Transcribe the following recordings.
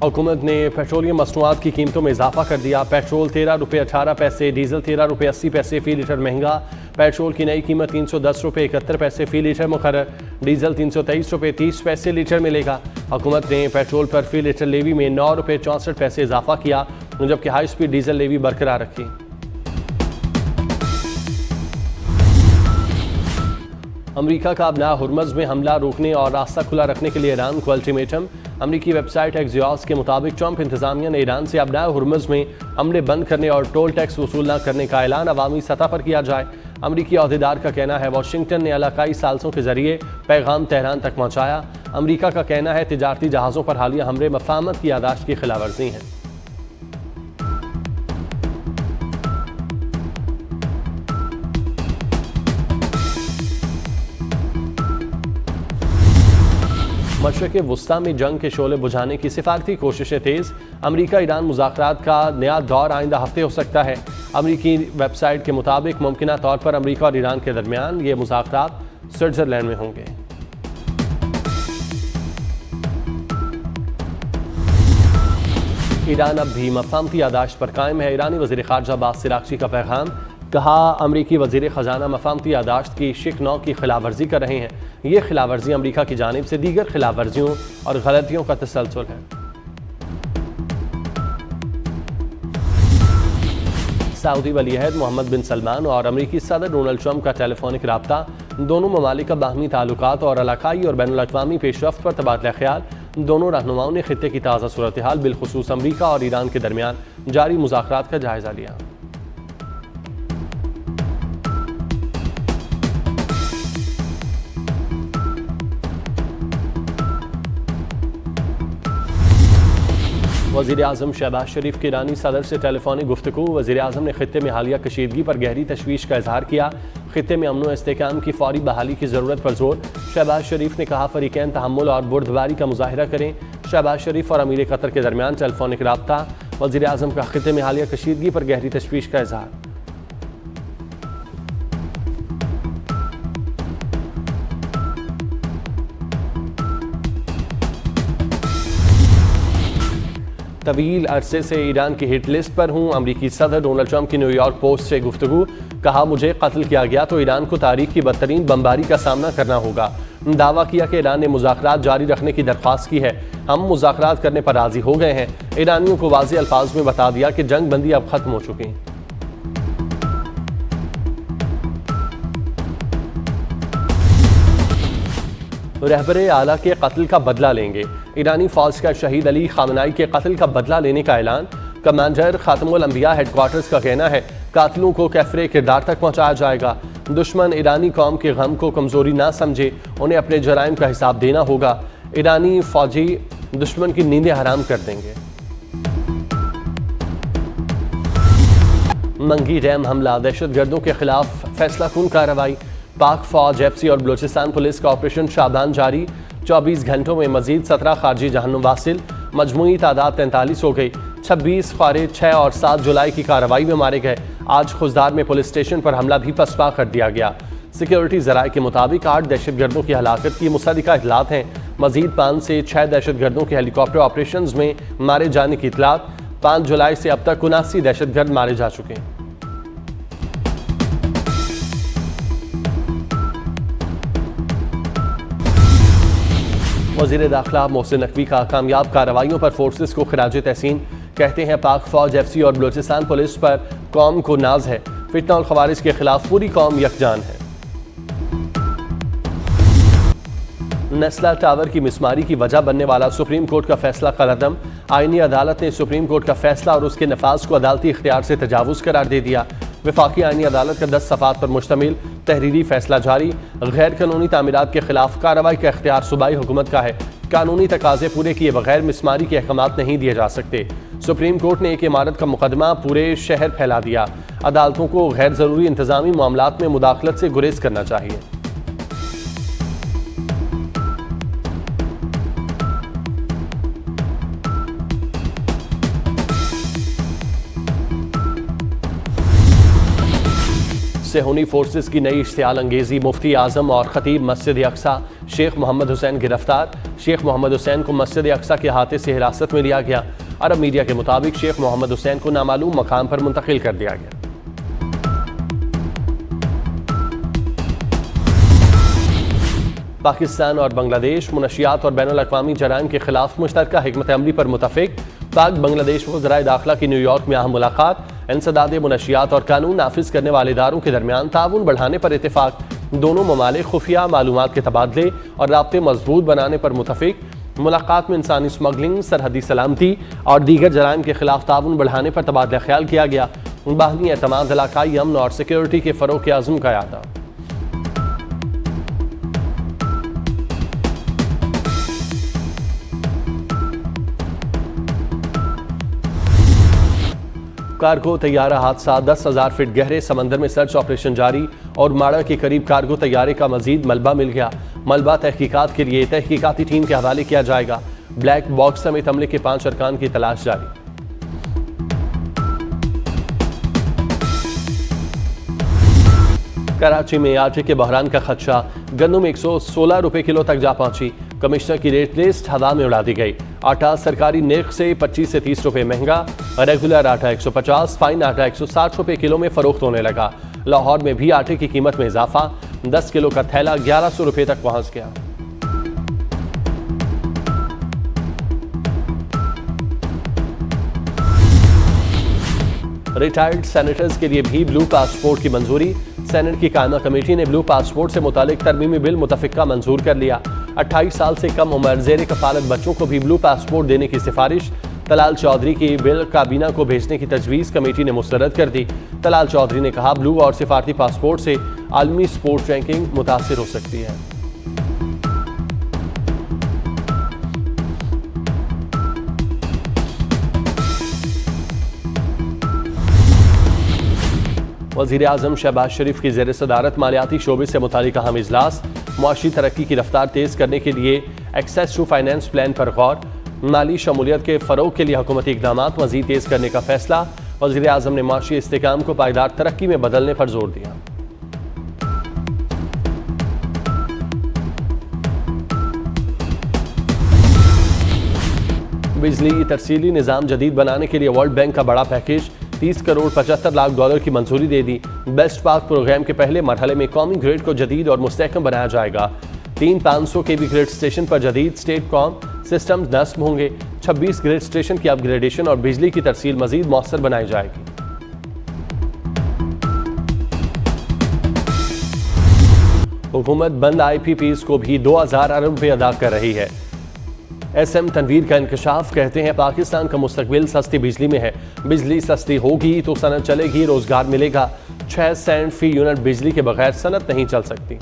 हुकूमत ने पेट्रोलियम मसनूआत की कीमतों में इजाफा कर दिया। पेट्रोल 13 रुपये 18 पैसे, डीजल 13 रुपये 80 पैसे फ़ी लीटर महंगा। पेट्रोल की नई कीमत 310 रुपये 71 पैसे फ़ी लीटर मुकर्रर। डीजल 323 रुपये 30 पैसे लीटर मिलेगा। हुकूमत ने पेट्रोल पर फ़ी लीटर लेवी में 9 रुपये 64 पैसे इजाफा किया, जबकि हाई स्पीड डीजल लेवी बरकरार रखी। अमरीका का अपना हुर्मज़ में हमला रोकने और रास्ता खुला रखने के लिए ईरान को अल्टीमेटम। अमरीकी वेबसाइट एक्सियोस के मुताबिक ट्रंप इंतजामिया ने ईरान से अपना हुर्मज़ में हमले बंद करने और टोल टैक्स वसूल न करने का ऐलान अवामी सतह पर किया जाए। अमरीकी अहदेदार का कहना है वाशिंगटन ने इलाकाई सालसों के जरिए पैगाम तेहरान तक पहुँचाया। अमरीका का कहना है तिजारती जहाज़ों पर हालिया हमले मफाहमत की यादाश्त की खिलाफवर्जी हैं। मशरक़ वस्ता में जंग के शोले बुझाने की सिफारती कोशिशें तेज़। अमरीका ईरान मुज़ाकरात का नया दौर आइंदा हफ्ते हो सकता है। अमरीकी वेबसाइट के मुताबिक मुमकिना तौर पर अमरीका और ईरान के दरमियान ये मुज़ाकरात स्विट्ज़रलैंड में होंगे। ईरान अब भी मफाहमती यादाश्त पर कायम है। ईरानी वज़ीर ख़ारजा अब्बास सिरागची का पैगाम, कहा अमरीकी वज़ीर ख़जाना मफाहमती यादाश्त की शिक नौ की खिलाफवर्जी कर रहे हैं। ये खिलाफवर्जी अमरीका की जानिब से दीगर खिलाफवर्जियों और गलतियों का तसलसल है। सऊदी वलीअहद मोहम्मद बिन सलमान और अमरीकी सदर डोनाल्ड ट्रंप का टेलीफोनिक रब्ता दोनों ममालिक का बाहमी ताल्लुकात और इलाकाई और बैनुल-अक़वामी पेशरफ्त पर तबादला ख्याल। दोनों रहनुमाओं ने खित्ते की ताज़ा सूरत हाल बिलखुसूस अमरीका और ईरान के दरमियान जारी मुज़ाकरात का जायज़ा लिया। वज़ीर आज़म शहबाज शरीफ के ईरानी सदर से टेलीफोनिक गुफ्तगू। वज़ीर आज़म ने खित्ते में हालिया कशीदगी पर गहरी तशवीश का इजहार किया। खित्ते में अमन व इस्तेहकाम की फौरी बहाली की ज़रूरत पर जोर। शहबाज शरीफ ने कहा फ़रीक़ैन तहम्मुल और बुर्दबारी का मुज़ाहिरा करें। शहबाज शरीफ और अमीर कतर के दरमियान टेलीफोनिक रब्ता। वज़ीर आज़म का खित्ते में हालिया कशीदगी पर गहरी तशवीश का इजहार। तवील अरसे से ईरान की हिट लिस्ट पर हूँ। अमरीकी सदर डोनाल्ड ट्रंप की न्यूयॉर्क पोस्ट से गुफ्तगू, कहा मुझे कत्ल किया गया तो ईरान को तारीख की बदतरीन बमबारी का सामना करना होगा। दावा किया कि ईरान ने मुज़ाकरात जारी रखने की दरख्वास्त की है। हम मुज़ाकरात करने पर राज़ी हो गए हैं। ईरानियों को वाज़ेह अल्फाज में बता दिया कि जंग बंदी अब खत्म हो चुकी। रहबरे आला के कत्ल का बदला लेंगे। ईरानी फौज का शहीद अली खामनाई के कत्ल का बदला लेने का ऐलान। कमांडर खातमुल अंबिया हेडक्वार्टर्स का कहना है कातिलों को कैफरे किरदार तक पहुंचाया जाएगा। दुश्मन ईरानी कौम के गम को कमजोरी ना समझे, उन्हें अपने जराइम का हिसाब देना होगा। ईरानी फौजी दुश्मन की नींदें हराम कर देंगे। मंगी डैम हमला, दहशतगर्दों के खिलाफ फैसला कुन कार्रवाई। पाक फौज, एफसी और बलूचिस्तान पुलिस का ऑपरेशन शाबान जारी। 24 घंटों में मजीद 17 खारजी जहन्नुम वासिल। मजमूई तादाद 43 हो गई। 26 खारिज 6 और 7 जुलाई की कार्रवाई में मारे गए। आज खुजदार में पुलिस स्टेशन पर हमला भी पसपा कर दिया गया। सिक्योरिटी जराये के मुताबिक 8 दहशतगर्दों की हलाकत की मुसद्दिका इतलात हैं। मजीद 5 से 6 दहशतगर्दों के हेलीकॉप्टर ऑपरेशन में मारे जाने की इतलात। 5 जुलाई से अब तक 79 दहशतगर्द मारे जा चुके हैं। वज़ीर दाखिला मोहसिन नकवी का कामयाब कार्रवाइयों पर फोर्सेस को खिराज तहसीन। कहते हैं पाक फौज, एफसी और बलूचिस्तान पुलिस पर कौम को नाज है। फितना और खवारिज के खिलाफ पूरी कौम यकजान है। नेस्ला टावर की मिसमारी की वजह बनने वाला सुप्रीम कोर्ट का फैसला कलअदम। आईनी अदालत ने सुप्रीम कोर्ट का फैसला और उसके नफाज को अदालती इख्तियार से तजावुज करार दे दिया। वफाकी आईनी अदालत का 10 सफ़ात पर मुश्तमिल तहरीरी फैसला जारी। गैर कानूनी तामीरात के खिलाफ कार्रवाई का इख्तियार सूबाई हुकूमत का है। कानूनी तकाजे पूरे किए बगैर मिसमारी के अहकामात नहीं दिए जा सकते। सुप्रीम कोर्ट ने एक इमारत का मुकदमा पूरे शहर फैला दिया। अदालतों को गैर ज़रूरी इंतजामी मामलात में मुदाखलत से गुरेज करना चाहिए। सेहूनी फोर्सेस की नई इश्तियाल अंगेजी, मुफ्ती आजम और खतीब मस्जिद अक्सा शेख मोहम्मद हुसैन गिरफ्तार। शेख मोहम्मद हुसैन को मस्जिद अक्सा के अहाते से हिरासत में लिया गया। अरब मीडिया के मुताबिक शेख मोहम्मद हुसैन को नामालूम मकाम पर मुंतकिल कर दिया गया। पाकिस्तान और बांग्लादेश मुनशियात और बैनुल-अक़वामी जराइम के खिलाफ मुश्तरका हिकमत अमली पर मुतफिक। पाक बांग्लादेश वज़राए दाखिला की न्यूयॉर्क में अहम मुलाकात। इंसदाद मुनशियात और कानून नाफिज करने वाले इदारों के दरमियान ताउन बढ़ाने पर इत्तेफाक। दोनों ममालिक खुफिया मालूमात के तबादले और राब्ते मजबूत बनाने पर मुतफिक। मुलाकात में इंसानी स्मगलिंग, सरहदी सलामती और दीगर जराइम के खिलाफ ताउन बढ़ाने पर तबादला ख्याल किया गया। बाहमी एतमाद, इलाकाई अमन और सिक्योरिटी के फ़रोग़ के अज़्म का यादा। कार्गो तैयारा हादसा, 10,000 फीट गहरे समंदर में सर्च ऑपरेशन जारी और माड़ा के करीब कार्गो तैयारे का मजीद मलबा मिल गया। मलबा तहकीकात के लिए तहकीकाती टीम के हवाले किया जाएगा। ब्लैक बॉक्स समेत हमले के 5 अरकान की तलाश जारी। कराची में आटे के बहरान का खदशा, गंदम 116 रुपए किलो तक जा पहुंची। कमिश्नर की रेट लिस्ट हवा में उड़ा दी गई। आटा सरकारी निर्ख से 25 से 30 रुपए महंगा। रेगुलर आटा 150, फाइन आटा 160 रुपए किलो में फरोख्त होने लगा। लाहौर में भी आटे की कीमत में इजाफा, 10 किलो का थैला 1100 रुपए तक पहुंच गया। रिटायर्ड सेनेटर्स के लिए भी ब्लू पासपोर्ट की मंजूरी। सेनेट की कायमा कमेटी ने ब्लू पासपोर्ट से मुतालिक तरमीमी बिल मुतफिका मंजूर कर लिया। 28 साल से कम उम्र ज़ेर कफालत बच्चों को भी ब्लू पासपोर्ट देने की सिफारिश। तलाल चौधरी की बिल काबीना को भेजने की तजवीज़ कमेटी ने मुस्तरद कर दी। तलाल चौधरी ने कहा, ब्लू और सिफारती पासपोर्ट से आलमी स्पोर्ट्स रैंकिंग मुतासिर हो सकती है। वज़ीर आज़म शहबाज शरीफ की ज़ेर सदारत मालियाती शोबे से मुतालिक अहम इजलास। मुआशी तरक्की की रफ्तार तेज़ करने के लिए एक्सेस टू फाइनेंस प्लान पर गौर। माली शमूलियत के फ़रोग के लिए हुकूमती इक़दाम मज़ीद तेज़ करने का फैसला। वज़ीर आज़म ने मुआशी इस्तेकाम को पायदार तरक्की में बदलने पर जोर दिया। बिजली तरसीली निज़ाम जदीद बनाने के लिए वर्ल्ड बैंक का बड़ा पैकेज, 30 करोड़ 75 लाख डॉलर की मंजूरी दे दी। बेस्ट पाक प्रोग्राम के पहले मरहले में कौमी ग्रिड को जदीद और मुस्तहकम बनाया जाएगा। 3 500 kV ग्रिड स्टेशन पर जदीद स्टेट कॉम सिस्टम नस्ब होंगे। 26 ग्रिड स्टेशन की अपग्रेडेशन और बिजली की तरसील मजीद मौसर बनाई जाएगी। हुकूमत बंद IPPs को भी 2000 अरब रुपये अदा कर रही है। SM तनवीर का इंकशाफ, कहते हैं पाकिस्तान का मुस्तकबिल सस्ती बिजली में है। बिजली सस्ती होगी तो सनत चलेगी, रोजगार मिलेगा। 6 सेंट फी यूनिट बिजली के बगैर सनत नहीं चल सकती।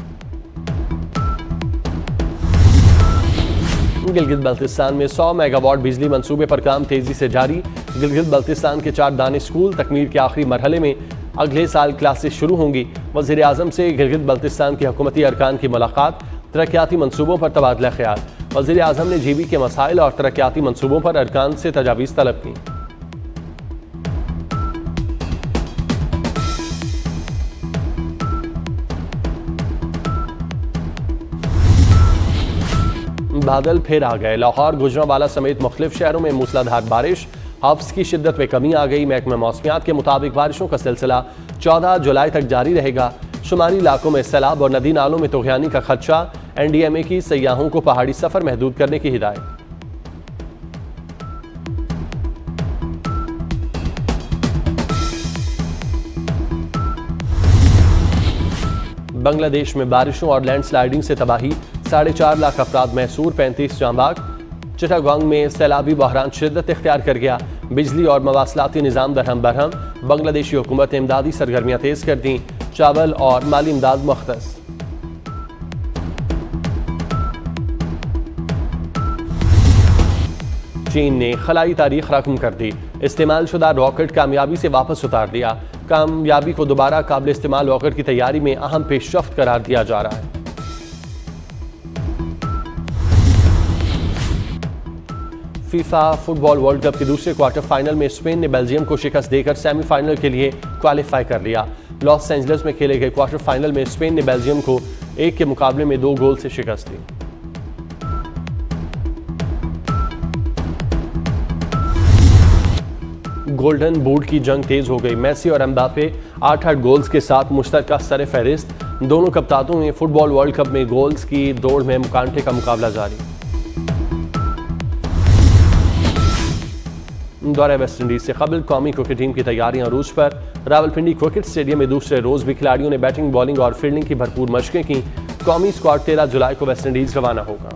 गिलगित बल्तिस्तान में 100 मेगावाट बिजली मंसूबे पर काम तेजी से जारी। गिलगित बल्तिस्तान के 4 दानिश स्कूल तकमील के आखिरी मरहले में, अगले साल क्लासेस शुरू होंगी। वज़ीर आज़म से गिलगित बल्तिस्तान के हुकूमती अरकान की मुलाकात, तरक्याती मंसूबों पर तबादला ख्याल। वज़ीर आज़म ने GB के मसाइल और तरक्याती मंसूबों पर अरकान से तजावीज़ तलब की। बादल फिर आ गए। लाहौर, गुजरांवाला समेत मुख्तलिफ शहरों में मूसलाधार बारिश। हफ्स की शिद्दत में कमी आ गई। महकमा मौसमियात के मुताबिक बारिशों का सिलसिला 14 जुलाई तक जारी रहेगा। शुमारी इलाकों में सैलाब और नदी नालों में तुग़यानी का खदशा। NDMA की सयाहों को पहाड़ी सफर महदूद करने की हिदायत। बांग्लादेश में बारिशों और लैंडस्लाइडिंग से तबाही, 4.5 लाख अफराद महसूर, 35 जांबाग। चिटागोंग में सैलाबी बहरान शिद्दत इख्तियार कर गया। बिजली और मवासलाती निज़ाम दरहम बरहम। बांग्लादेशी हुकूमत ने इमदादी सरगर्मियाँ तेज़ कर दी। चावल और माली इमदाद मुख्तस। चीन ने खलाई तारीख रकम कर दी। इस्तेमाल शुदा रॉकेट कामयाबी से वापस उतार दिया। कामयाबी को दोबारा काबिल इस्तेमाल रॉकेट की तैयारी में अहम पेशरफ्त करार दिया जा रहा है। फीफा फुटबॉल वर्ल्ड कप के दूसरे क्वार्टर फाइनल में स्पेन ने बेल्जियम को शिकस्त देकर सेमीफाइनल के लिए क्वालिफाई कर लिया। लॉस एंजलिस में खेले गए क्वार्टर फाइनल में स्पेन ने बेल्जियम को 1 के मुकाबले में 2 गोल से शिकस्त दी। गोल्डन बूट की जंग तेज हो गई। मेसी और एम्बापे 8-8 गोल्स के साथ मुश्तरका सर फहरिस्त। दोनों कप्तानों में फुटबॉल वर्ल्ड कप में गोल्स की दौड़ में मुकांटे का मुकाबला जारी। दौरे वेस्ट इंडीज से कबल कौमी क्रिकेट टीम की तैयारियां अरूज पर। रावलपिंडी क्रिकेट स्टेडियम में दूसरे रोज भी खिलाड़ियों ने बैटिंग, बॉलिंग और फील्डिंग की भरपूर मशकें की। कौमी स्क्वाड 13 जुलाई को वेस्ट इंडीज रवाना होगा।